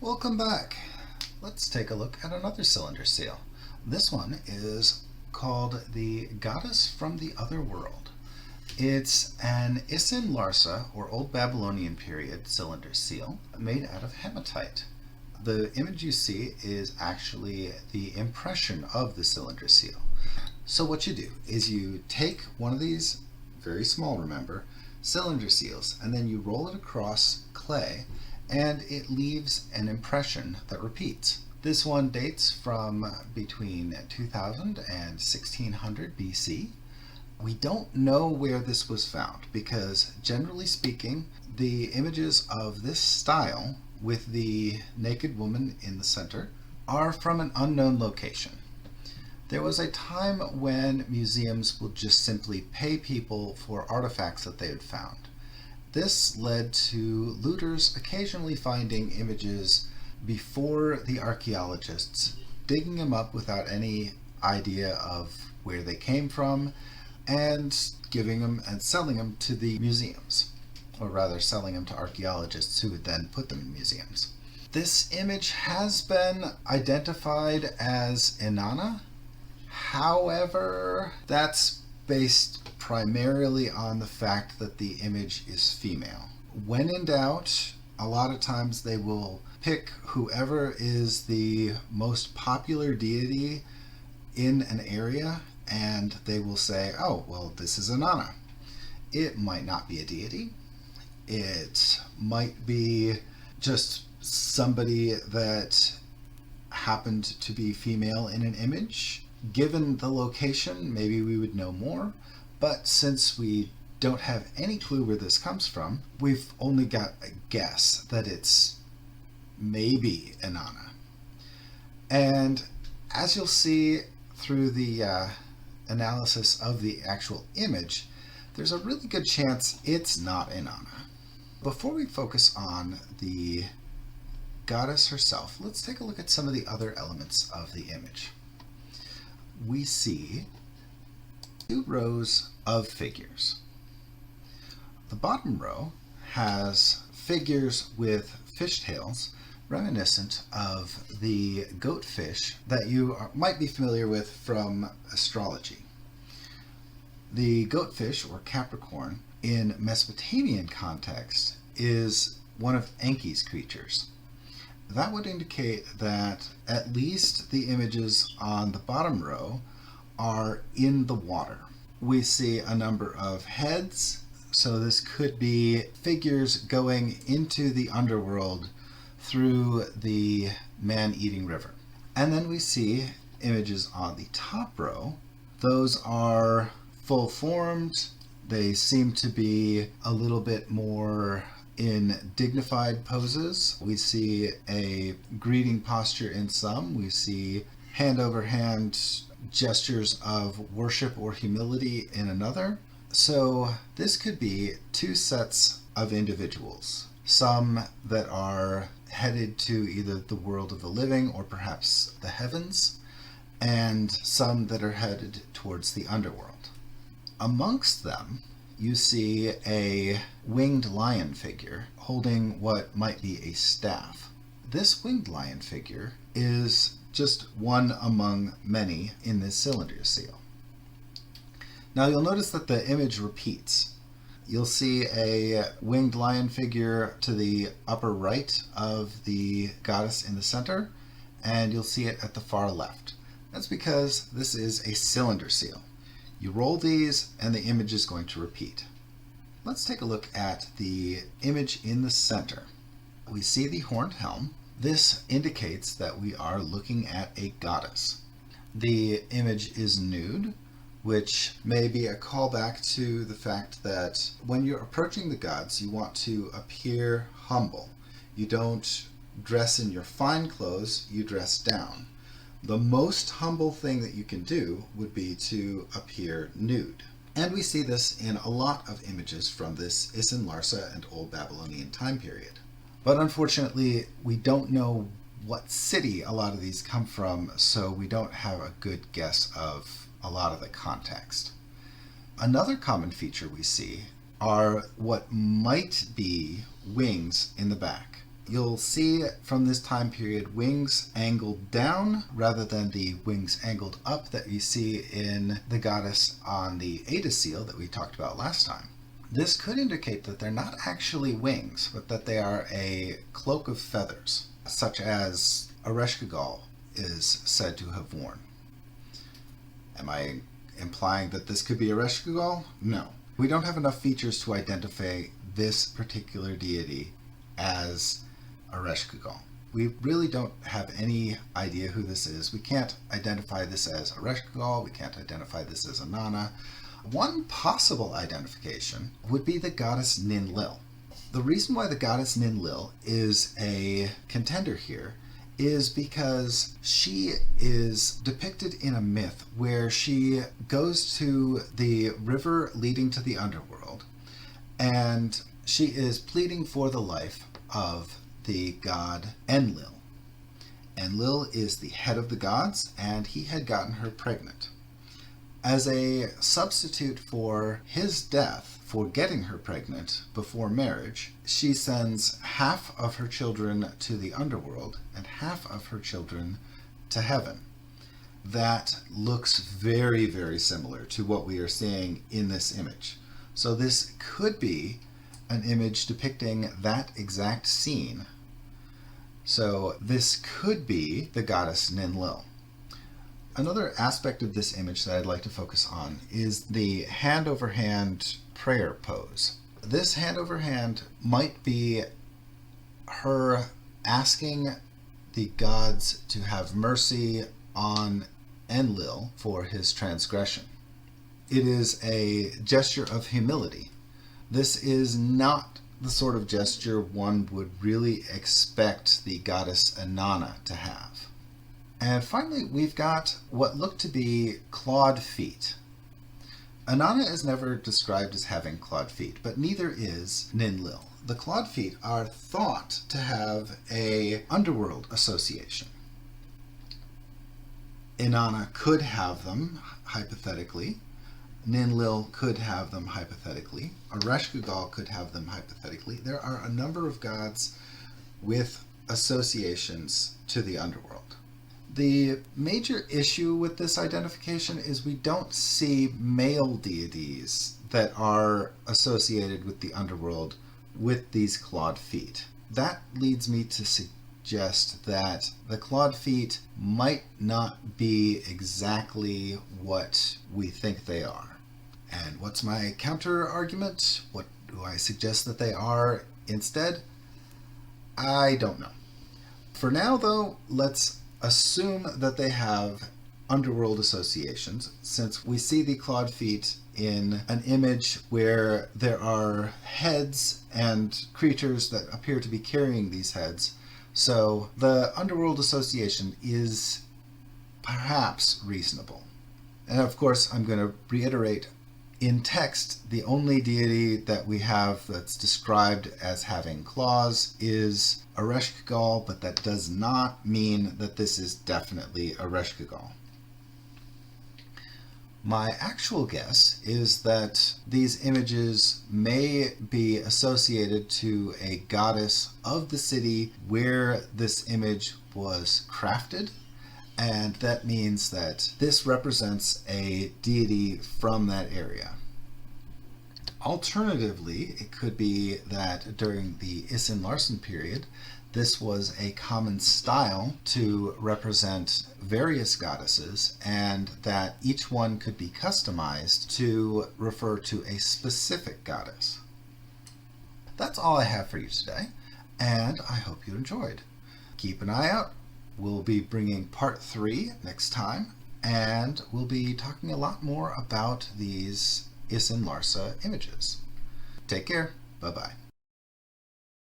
Welcome back. Let's take a look at another cylinder seal. This one is called the Goddess from the Otherworld. It's an Isin Larsa, or Old Babylonian period cylinder seal, made out of hematite. The image you see is actually the impression of the cylinder seal. So what you do is you take one of these, very small remember, cylinder seals, and then you roll it across clay and it leaves an impression that repeats. This one dates from between 2000 and 1600 BC. We don't know where this was found because, generally speaking, the images of this style with the naked woman in the center are from an unknown location. There was a time when museums would just simply pay people for artifacts that they had found. This led to looters occasionally finding images before the archaeologists, digging them up without any idea of where they came from, and giving them and selling them to the museums, or rather selling them to archaeologists who would then put them in museums. This image has been identified as Inanna. However, that's based primarily on the fact that the image is female. When in doubt, a lot of times they will pick whoever is the most popular deity in an area and they will say, oh, well, this is Inanna. It might not be a deity. It might be just somebody that happened to be female in an image. Given the location, maybe we would know more. But since we don't have any clue where this comes from, we've only got a guess that it's maybe Inanna. And as you'll see through the analysis of the actual image, there's a really good chance it's not Inanna. Before we focus on the goddess herself, let's take a look at some of the other elements of the image. We see two rows of figures. The bottom row has figures with fishtails reminiscent of the goat fish that you might be familiar with from astrology. The goat fish, or Capricorn, in Mesopotamian context is one of Enki's creatures. That would indicate that at least the images on the bottom row are in the water. We see a number of heads, so this could be figures going into the underworld through the man-eating river. And then we see images on the top row. Those are full-formed. They seem to be a little bit more in dignified poses. We see a greeting posture in some. We see hand over hand gestures of worship or humility in another. So this could be two sets of individuals. Some that are headed to either the world of the living or perhaps the heavens, and some that are headed towards the underworld. Amongst them, you see a winged lion figure holding what might be a staff. This winged lion figure is just one among many in this cylinder seal. Now you'll notice that the image repeats. You'll see a winged lion figure to the upper right of the goddess in the center, and you'll see it at the far left. That's because this is a cylinder seal. You roll these and the image is going to repeat. Let's take a look at the image in the center. We see the horned helm. This indicates that we are looking at a goddess. The image is nude, which may be a callback to the fact that when you're approaching the gods, you want to appear humble. You don't dress in your fine clothes, you dress down. The most humble thing that you can do would be to appear nude. And we see this in a lot of images from this Isin Larsa and Old Babylonian time period. But unfortunately, we don't know what city a lot of these come from, so we don't have a good guess of a lot of the context. Another common feature we see are what might be wings in the back. You'll see from this time period wings angled down rather than the wings angled up that you see in the goddess on the Ada seal that we talked about last time. This could indicate that they're not actually wings, but that they are a cloak of feathers, such as Ereshkigal is said to have worn. Am I implying that this could be Ereshkigal? No. We don't have enough features to identify this particular deity as Ereshkigal. We really don't have any idea who this is. We can't identify this as Ereshkigal. We can't identify this as Inanna. One possible identification would be the goddess Ninlil. The reason why the goddess Ninlil is a contender here is because she is depicted in a myth where she goes to the river leading to the underworld, and she is pleading for the life of the god Enlil. Enlil is the head of the gods, and he had gotten her pregnant. As a substitute for his death, for getting her pregnant before marriage, she sends half of her children to the underworld and half of her children to heaven. That looks very, very similar to what we are seeing in this image. So this could be an image depicting that exact scene. So this could be the goddess Ninlil. Another aspect of this image that I'd like to focus on is the hand over hand prayer pose. This hand over hand might be her asking the gods to have mercy on Enlil for his transgression. It is a gesture of humility. This is not the sort of gesture one would really expect the goddess Inanna to have. And finally, we've got what look to be clawed feet. Inanna is never described as having clawed feet, but neither is Ninlil. The clawed feet are thought to have an underworld association. Inanna could have them, hypothetically. Ninlil could have them, hypothetically. Ereshkigal could have them, hypothetically. There are a number of gods with associations to the underworld. The major issue with this identification is we don't see male deities that are associated with the underworld with these clawed feet. That leads me to suggest that the clawed feet might not be exactly what we think they are. And what's my counter argument? What do I suggest that they are instead? I don't know. For now, though, let's assume that they have underworld associations, since we see the clawed feet in an image where there are heads and creatures that appear to be carrying these heads. So the underworld association is perhaps reasonable. And of course, I'm going to reiterate, in text, the only deity that we have that's described as having claws is Ereshkigal, but that does not mean that this is definitely Ereshkigal. My actual guess is that these images may be associated to a goddess of the city where this image was crafted, and that means that this represents a deity from that area. Alternatively, it could be that during the Isin Larsa period, this was a common style to represent various goddesses, and that each one could be customized to refer to a specific goddess. That's all I have for you today, and I hope you enjoyed. Keep an eye out. We'll be bringing part 3 next time, and we'll be talking a lot more about these Isin Larsa images. Take care. Bye-bye.